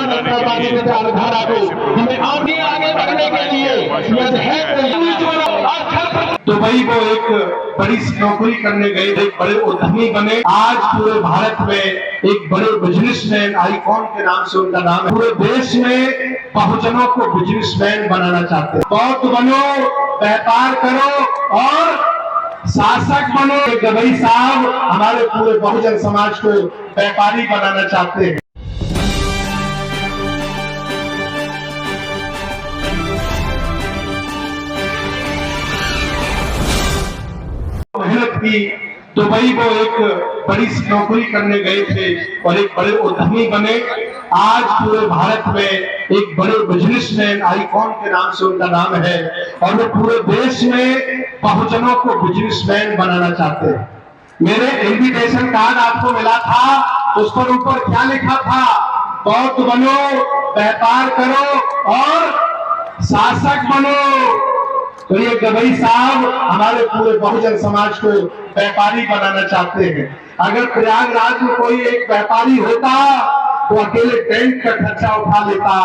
समाजवादी विचारधारा को हमें आगे बढ़ने के लिए दुबई वो एक बड़ी नौकरी करने गए, एक बड़े उद्यमी बने। आज पूरे भारत में एक बड़े बिजनेसमैन, आईकॉन के नाम से उनका नाम है। पूरे देश में बहुजनों को बिजनेसमैन बनाना चाहते हैं। बौद्ध बनो, व्यापार करो और शासक बनो। गवई साहब हमारे पूरे बहुजन समाज को व्यापारी बनाना चाहते हैं। मेहनत की, दुबई वो एक बड़ी नौकरी करने गए थे और एक बड़े उद्यमी बने। आज पूरे भारत में एक बड़े बिजनेसमैन, आईकॉन के नाम से उनका नाम है, और वो पूरे देश में बहुजनों को बिजनेसमैन बनाना चाहते हैं। मेरे इन्विटेशन कार्ड आपको मिला था, उस पर ऊपर क्या लिखा था? बौद्ध बनो, व्यापार करो और शासक बनो। तो ये गवई साहब हमारे पूरे बहुजन समाज को व्यापारी बनाना चाहते हैं। अगर प्रयागराज में कोई एक व्यापारी होता तो अकेले टेंट का खर्चा उठा लेता,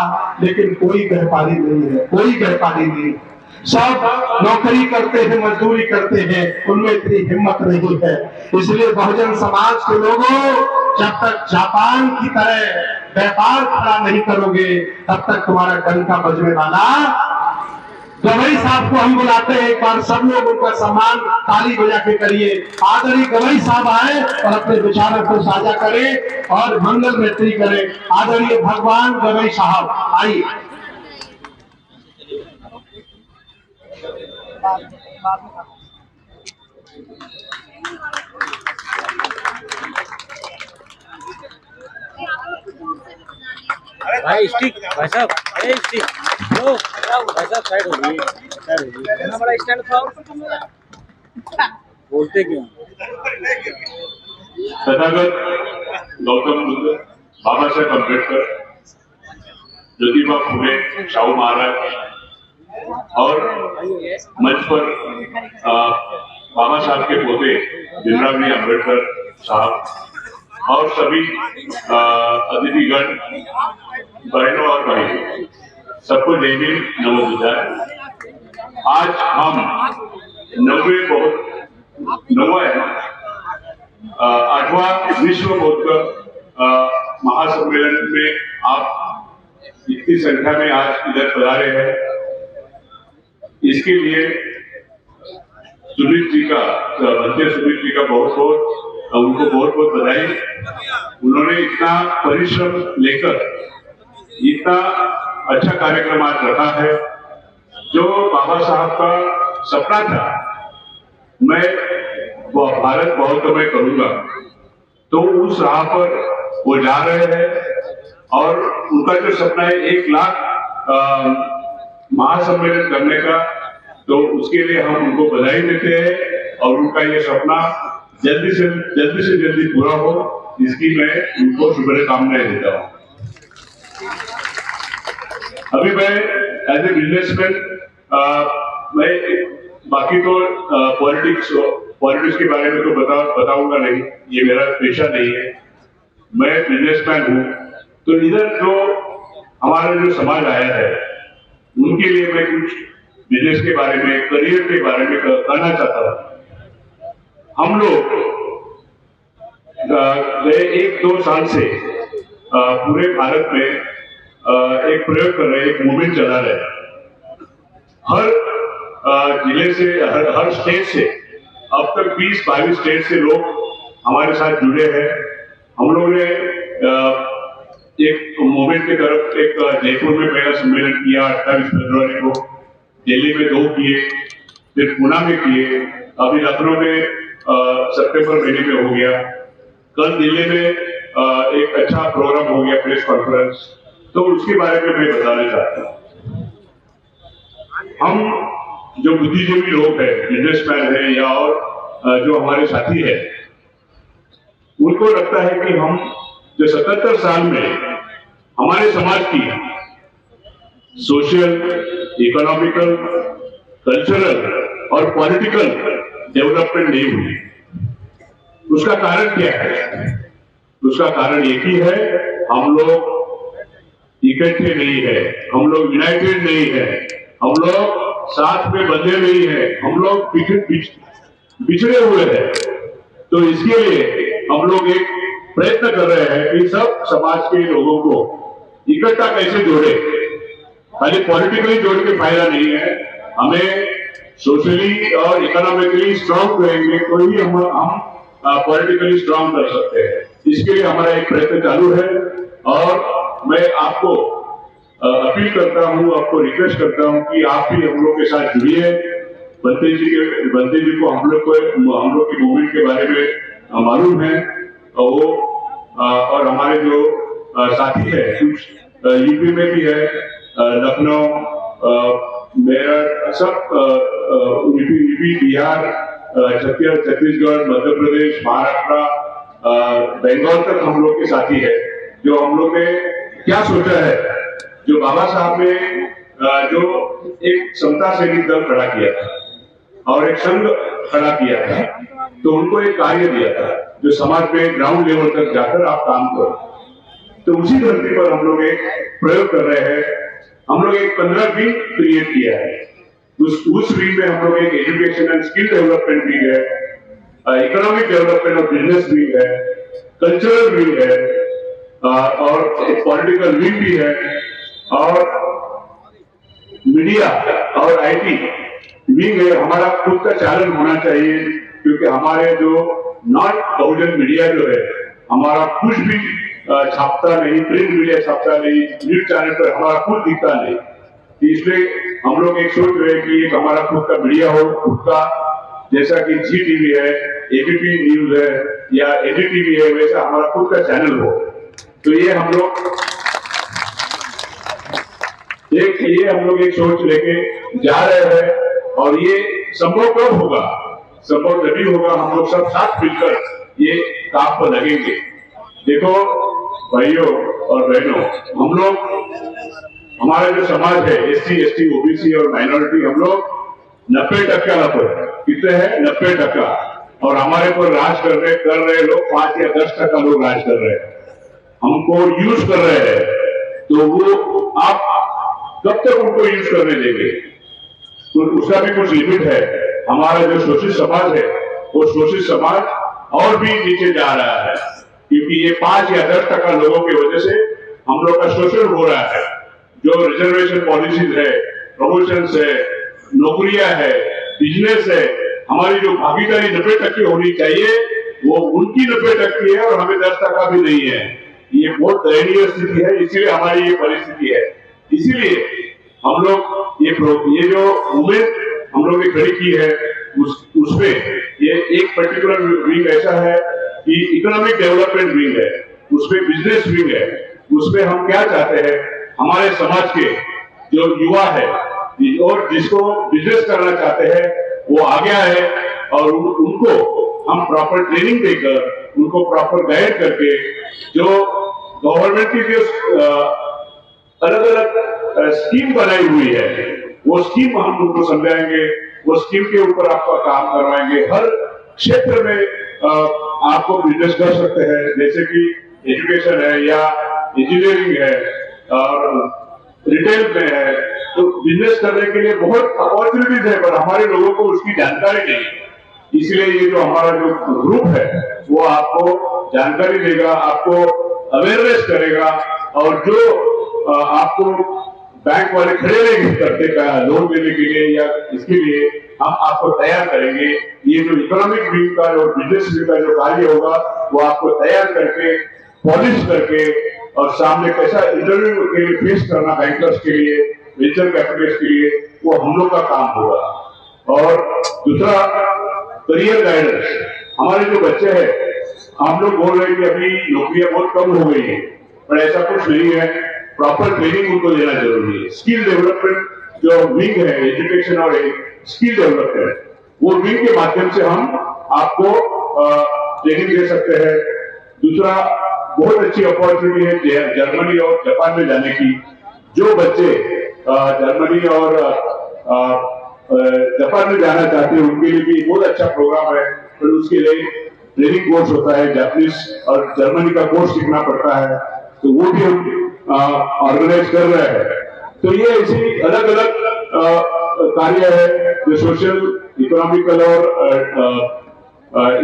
लेकिन कोई व्यापारी नहीं है, कोई व्यापारी नहीं। सब नौकरी करते हैं, मजदूरी करते हैं, उनमें इतनी हिम्मत नहीं है। इसलिए बहुजन समाज के लोगों, जब तक जापान की तरह व्यापार खड़ा नहीं करोगे, तब तक तुम्हारा डंका बजने वाला। गवई साहब को हम बुलाते हैं, एक बार सब लोग उनका सम्मान ताली बजा के करिए। आदरणीय गवई साहब आए और अपने विचारों को साझा करें और मंगल मैत्री करें। आदरणीय भगवान गवई साहब आइए। भाई स्टिक, भाई साहब, अरे स्टिक लो, भाई साहब साइड हो गई, इतना बड़ा स्टैंड था, बोलते क्यों? तथागत गौतम बुद्ध, बाबा साहेब अम्बेडकर, ज्योतिबा फुले, शाहू महाराज और मंच पर बाबा साहब के पोते भीमराव जी अम्बेडकर साहब और सभी अतिथिगण, बहनों और भाई, सबको जय हिंद, नमो बुद्धाय। आज हम 8वां विश्व बौद्ध महासम्मेलन में आप इतनी संख्या में आज इधर पधारे हैं। इसके लिए सुनील जी का, भंते सुनील जी का उनको बहुत बहुत बधाई। उन्होंने इतना परिश्रम लेकर इतना अच्छा कार्यक्रम आज रखा है। जो बाबा साहब का सपना था, मैं वो भारत बौद्ध में करूंगा, तो उस राह पर वो जा रहे हैं। और उनका जो सपना है 1 लाख महासम्मेलन करने का, तो उसके लिए हम उनको बधाई देते हैं और उनका ये सपना जल्दी से जल्दी पूरा हो, इसकी मैं उनको शुभकामनाएं देता हूँ। अभी मैं एज ए बिजनेसमैन, मैं बाकी तो पॉलिटिक्स के बारे में तो बताऊंगा नहीं, ये मेरा पेशा नहीं है, मैं बिजनेसमैन हूँ। तो इधर जो हमारा जो समाज आया है, उनके लिए मैं कुछ बिजनेस के बारे में, करियर के बारे में कहना चाहता हूँ। हम लोग गए 1-2 साल से पूरे भारत में एक प्रयोग कर रहे हैं, एक मूवमेंट चला रहे हैं। हर जिले से, हर स्टेट से, अब तक 20-22 स्टेट से लोग हमारे साथ जुड़े हैं। हम लोगों ने एक मूवमेंट की तरफ एक जयपुर में पहला सम्मेलन किया 28 फरवरी को, दिल्ली में 2 किए, फिर पुणे में किए, अभी लखनऊ में सितंबर महीने में हो गया। कल दिल्ली में एक अच्छा प्रोग्राम हो गया, प्रेस कॉन्फ्रेंस। तो उसके बारे में मैं बताना चाहता हूँ। हम जो बुद्धिजीवी लोग हैं, बिजनेसमैन हैं या और जो हमारे साथी हैं, उनको लगता है कि हम जो 77 साल में हमारे समाज की सोशल, इकोनॉमिकल, कल्चरल और पॉलिटिकल डेवलपमेंट नहीं हुई। उसका कारण क्या है? उसका कारण एक ही है, हम लोग इकट्ठे नहीं है, हम लोग यूनाइटेड नहीं है, हम लोग साथ में बंधे नहीं है, हम लोग बिछड़े हुए हैं। तो इसके लिए हम लोग एक प्रयत्न कर रहे हैं कि सब समाज के लोगों को इकट्ठा कैसे जोड़े। खाली पॉलिटिकली जोड़ के फायदा नहीं है, हमें सोशली और इकोनॉमिकली स्ट्रांग रहेंगे तो ही हम पॉलिटिकली स्ट्रांग कर सकते हैं। इसके लिए हमारा एक प्रयत्न चालू है और मैं आपको अपील करता हूं, आपको रिक्वेस्ट करता हूं कि आप भी हम लोग के साथ जुड़िए। बंते जी को हम लोग के मूवमेंट के बारे में मालूम है और हमारे जो साथी है कुछ यूपी में भी है, लखनऊ, मेरठ, सब यूपी, बिहार, छत्तीसगढ़, मध्य प्रदेश, महाराष्ट्र, बंगाल तक हम लोग के साथी है। जो हम लोग ने क्या सोचा है, जो बाबा साहब ने जो एक समता सैनिक दल खड़ा किया था और एक संघ खड़ा किया था, तो उनको एक कार्य दिया था जो समाज में ग्राउंड लेवल तक जाकर आप काम करो। तो उसी धरती पर हम लोग एक प्रयोग कर रहे हैं। हम लोग एक 15 विंग क्रिएट किया है। उस विंग में हम लोग एक education and skill development wing है, इकोनॉमिक डेवलपमेंट और बिजनेस विंग है, कल्चरल विंग है और एक पॉलिटिकल विंग भी है और मीडिया और आईटी विंग है। हमारा खुद का चैनल होना चाहिए क्योंकि हमारे जो नॉन बहुजन मीडिया जो है हमारा कुछ भी छापता नहीं, प्रिंट मीडिया छापता नहीं, न्यूज चैनल पर हमारा खुद दिखता नहीं। इसलिए हम लोग एक सोच रहे हैं कि एक हमारा खुद का मीडिया हो, खुद का, जैसा कि जी टीवी है, एबीपी न्यूज है या एडीटीवी है, वैसा हमारा खुद का चैनल हो। तो ये हम लोग एक सोच लेके जा रहे हैं और ये संभव कब होगा? संभव तभी होगा हम लोग सब साथ मिलकर ये काम पर लगेंगे। देखो भाइयों और बहनों, हम लोग, हमारा जो समाज है एससी, एसटी, ओबीसी और माइनॉरिटी, हम लोग 90% पर कितने हैं? 90%। और हमारे पर राज कर रहे लोग 5 या 10% लोग राज कर रहे हैं, हमको यूज कर रहे हैं। तो वो आप कब तक उनको यूज करने देंगे? तो उसका भी कुछ लिमिट है। हमारा जो शोषित समाज है वो शोषित समाज और भी नीचे जा रहा है क्योंकि ये 5 या 10% लोगों की वजह से हम लोग का शोषण हो रहा है। जो रिजर्वेशन पॉलिसीज है, प्रमोशन है, नौकरियां है, बिजनेस है, हमारी जो भागीदारी 90% होनी चाहिए वो उनकी 90% है और हमें 10% भी नहीं है। ये बहुत दयनीय स्थिति है, इसीलिए हमारी ये परिस्थिति है। इसीलिए हम लोग ये जो मूवमेंट हम लोग ने खड़ी की है उसमें ये एक पर्टिकुलर विंग ऐसा है कि इकोनॉमिक डेवलपमेंट विंग है, उसमें बिजनेस विंग है। उसमें हम क्या चाहते हैं, हमारे समाज के जो युवा है और जिसको बिजनेस करना चाहते हैं वो आ गया है और उनको हम प्रॉपर ट्रेनिंग देकर, उनको प्रॉपर गाइड करके, जो गवर्नमेंट की जो अलग अलग स्कीम बनाई हुई है वो स्कीम हम उनको समझाएंगे, वो स्कीम के ऊपर आपका काम करवाएंगे। हर क्षेत्र में आपको बिजनेस कर सकते हैं, जैसे कि एजुकेशन है या इंजीनियरिंग है और रिटेल में है। तो बिजनेस करने के लिए बहुत अपॉर्चुनिटीज है पर हमारे लोगों को उसकी जानकारी नहीं है। इसलिए ये जो हमारा जो ग्रुप है वो आपको जानकारी देगा, आपको अवेयरनेस करेगा और जो आपको बैंक वाले खड़े नहीं करते का लोन देने के लिए या इसके लिए हम आपको तैयार करेंगे। ये जो इकोनॉमिक विंग का और बिजनेस विंग का जो कार्य होगा वो आपको तैयार करके, पॉलिश करके और सामने कैसा इंटरव्यू के लिए फेस करना बैंकर्स के लिए, वेंचर कैपिटलिस्ट के लिए, वो हम लोग का काम होगा। और दूसरा, करियर गाइडेंस। हमारे जो बच्चे हैं, हम लोग बोल रहे हैं कि अभी नौकरियां बहुत कम हो गई है, पर ऐसा कुछ नहीं है। प्रॉपर ट्रेनिंग उनको देना जरूरी है। स्किल डेवलपमेंट जो विंग है, एजुकेशन और स्किल डेवलपमेंट, वो विंग के माध्यम से हम आपको ट्रेनिंग दे सकते हैं। दूसरा, बहुत अच्छी अपॉर्चुनिटी है जर्मनी और जापान में जाने की। जो बच्चे जर्मनी और जापान में जाना चाहते हैं उनके लिए भी बहुत अच्छा प्रोग्राम है। फिर उसके लिए ट्रेनिंग कोर्स होता है, जापानीज और जर्मनी का कोर्स सीखना पड़ता है, तो वो भी हम ऑर्गेनाइज कर रहे हैं। तो ये ऐसी अलग अलग कार्य है जो सोशल, इकोनॉमिकल और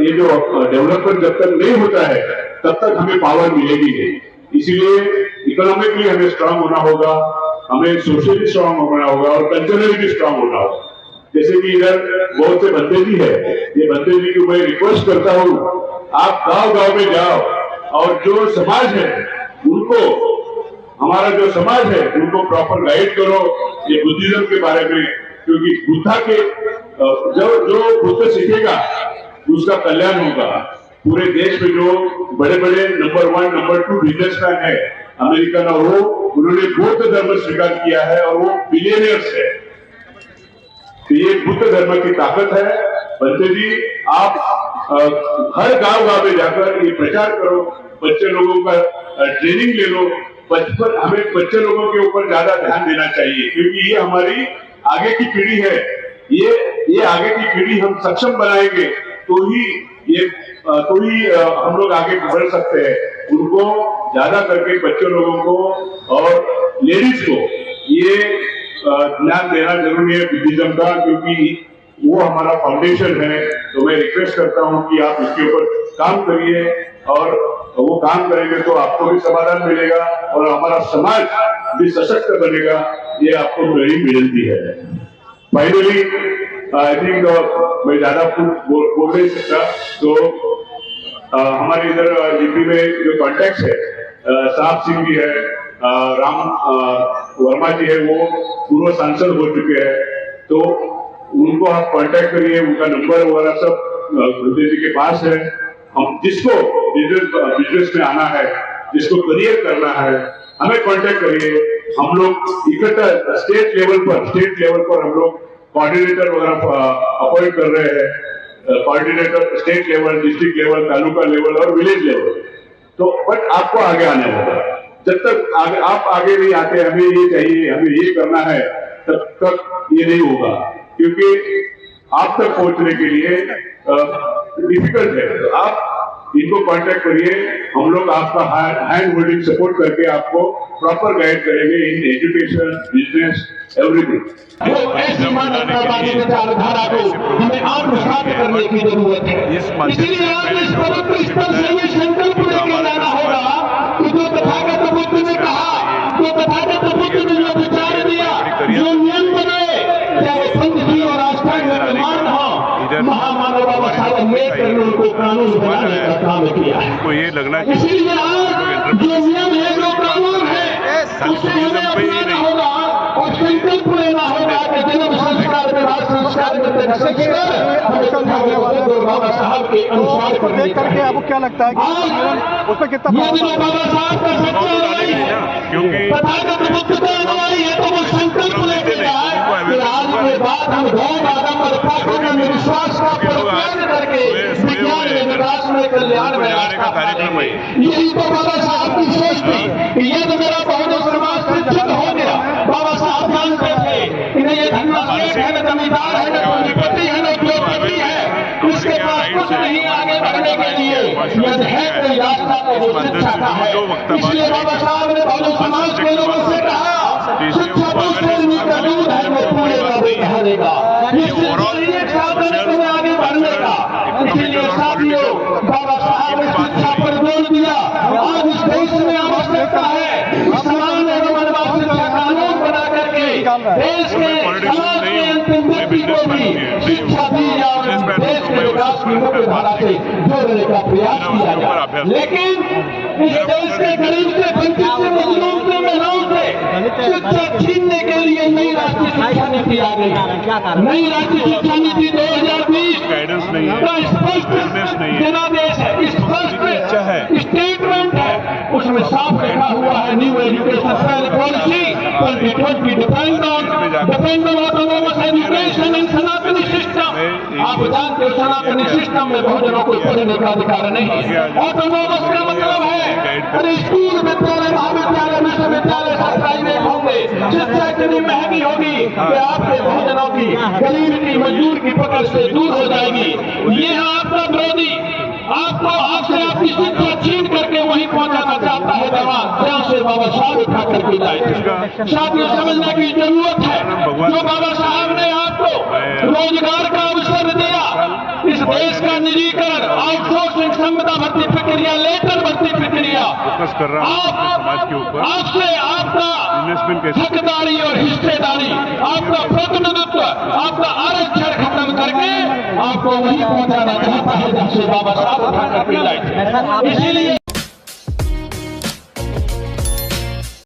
ये जो डेवलपमेंट जब तक नहीं होता है तब तक हमें पावर मिलेगी नहीं। इसीलिए इकोनॉमिकली हमें स्ट्रांग होना होगा, हमें सोशली स्ट्रांग होना होगा और कल्चरली भी स्ट्रांग होना होगा। जैसे कि इधर बहुत से बंदे जी है, ये बंदे जी को मैं रिक्वेस्ट करता हूँ, आप गांव गांव में जाओ और जो समाज है उनको, हमारा जो समाज है उनको प्रॉपर गाइड करो ये बुद्धिज्म के बारे में, क्योंकि बुद्धा के जो बुद्ध सीखेगा उसका कल्याण होगा। पूरे देश में जो बड़े बड़े नंबर 1 नंबर 2 बिजनेसमैन है अमेरिकन, और वो उन्होंने बौद्ध धर्म स्वीकार किया है और वो बिलियनियर्स है। तो ये बुद्ध धर्म की ताकत है। बंते जी, आप हर गांव में जाकर ये प्रचार करो, बच्चे लोगों का ट्रेनिंग ले लो। बचपन हमें बच्चे लोगों के ऊपर ज्यादा ध्यान देना चाहिए, क्योंकि ये हमारी आगे की पीढ़ी है। ये आगे की पीढ़ी हम सक्षम बनाएंगे तो ही हम लोग आगे बढ़ सकते हैं। उनको ज्यादा करके बच्चों लोगों को और लेडीज को ये ध्यान देना जरूरी है बुद्धिज्म का, क्योंकि वो हमारा फाउंडेशन है। तो मैं रिक्वेस्ट करता हूँ कि आप इसके ऊपर काम करिए, और वो काम करेंगे तो आपको भी समाधान मिलेगा और हमारा समाज भी सशक्त बनेगा। ये आपको मेरी विनती है। फाइनली आई थिंक मैं ज्यादा बोल नहीं सकता, तो हमारे इधर यूपी में जो कॉन्टेक्ट है, साहब सिंह जी है, राम वर्मा जी है, वो पूर्व सांसद हो चुके हैं, तो उनको आप कांटेक्ट करिए। उनका नंबर वगैरह सब गुरुदेव जी के पास है। हम जिसको बिजनेस में आना है, जिसको करियर करना है, हमें कांटेक्ट करिए। हम लोग इकट्ठा स्टेट लेवल पर हम लोग कोऑर्डिनेटर वगैरह अपॉइंट कर रहे हैं। Coordinator state level, district level, taluka level और विलेज लेवल। तो बट आपको आगे आने होगा। जब तक आप आगे नहीं आते, हमें ये चाहिए, हमें ये करना है, तब तक ये नहीं होगा, क्योंकि आप तक पहुंचने के लिए डिफिकल्ट है। तो आप इनको कांटेक्ट करिए, हम लोग आपका हैंड होल्डिंग सपोर्ट करके आपको प्रॉपर गाइड करेंगे इन एजुकेशन, बिजनेस, एवरीथिंग। वो ऐसी मानवतावादी विचारधारा को हमें आत्मसात करने की जरूरत है। इसलिए आज इस पवित्र स्तर से ये संकल्प लेके जाना होगा कि जो तथागत बुद्ध ने कहा, जो तथागत बुद्ध ने जो विचार दिया, जो नियम बने, चाहे संधि और आस्था का निर्माण हो, महामानव बाबा साहब अम्बेडकर ने उनको कानून बनाने का काम किया है। ये लगना इसीलिए आज जो नियम है, जो कानून है, उसे हमें अपनाना होगा और संकल्प लेना होगा कि जन्म संस्कार में राज संस्कार में बाबा साहब के अनुसार देख करके आपको क्या लगता है कि उसमें कितना बाबा साहब का सच्चा क्योंकि तथागत बुद्ध का अनुयायी है, तो वो संकल्प लेके जाए कि आज के बाद हम गौ आदम और प्राकृतिक में विश्वास का परित्याग करके विज्ञान में, विकास में, कल्याण में रास्ता कार्यक्रम है। यही तो बाबा साहब की सोच थी कि यदि मेरा बहुजन समाज शिक्षित हो गया, बाबा साहब जानते थे कि नहीं ये धन्ना सेठ है, न जमींदार है, न पूंजीपति है, न उद्योगपति है, उसके पास कुछ नहीं आगे बढ़ने के लिए यदि है कोई रास्ता तो वो शिक्षा का है। इसलिए बाबा साहब ने बहुजन समाज के लोगों से कहा, शिक्षा दूसरे का दूध है, वो पूरे का भी देगा। इसलिए एक साधन है तुम्हें आगे बढ़ने का। इसीलिए साथियों, बाबा साहब ने शिक्षा पर जोर दिया। आज इस देश में आवश्यकता है समान एवं अनुवाद शिक्षा कानून बना करके देश के समाज के अंतिम व्यक्ति को भी शिक्षा दी और देश के विकास की मुख्य धारा से जोड़ने का प्रयास किया जाए। लेकिन इस देश के गरीब से, वंचित से, मजलूम से, महिलाओं से शिक्षा छीनने के लिए नई राष्ट्रीय शिक्षा नीति आ गई। नई राष्ट्रीय शिक्षा नीति 2020 गाइडेंस नहीं है, का स्पष्ट जनादेश है, स्पष्ट स्टेटमेंट है। उसमें साफ लिखा हुआ है, new education policy 2020 depend on autonomous education in सनातनी सिस्टम। आप जानते हो सनातनी सिस्टम में बहुजनों को पढ़ने का अधिकार नहीं है। ऑटोनोमस का मतलब है अरे स्कूल, विद्यालय, महाविद्यालय, विश्वविद्यालय सरकारी नहीं होंगे, शिक्षा इतनी महंगी होगी कि आपके बहुजनों की, गरीब की, मजदूर की पकड़ से दूर हो जाएगी। ये है आपका विरोधी, आपको आपसे आपकी शिक्षा छीन करके वहीं पहुंचाना जाता है दरबार जहाँ से बाबा साहब उठा करके जाए थे। साथियों, समझने की जरूरत है, जो बाबा साहब ने आपको रोजगार का अवसर दिया, इस देश का निजीकरण, आउटसोर्सिंग, संविदा भर्ती प्रक्रिया, लेटर भर्ती प्रक्रिया, आपसे आपका हकदारी और हिस्सेदारी, आपका प्रतिनिधित्व, आपका आरक्षण खत्म करके आपको वहीं पहुंचाना चाहता है जहाँ से बाबा साहब उठा करके लाए थे। इसीलिए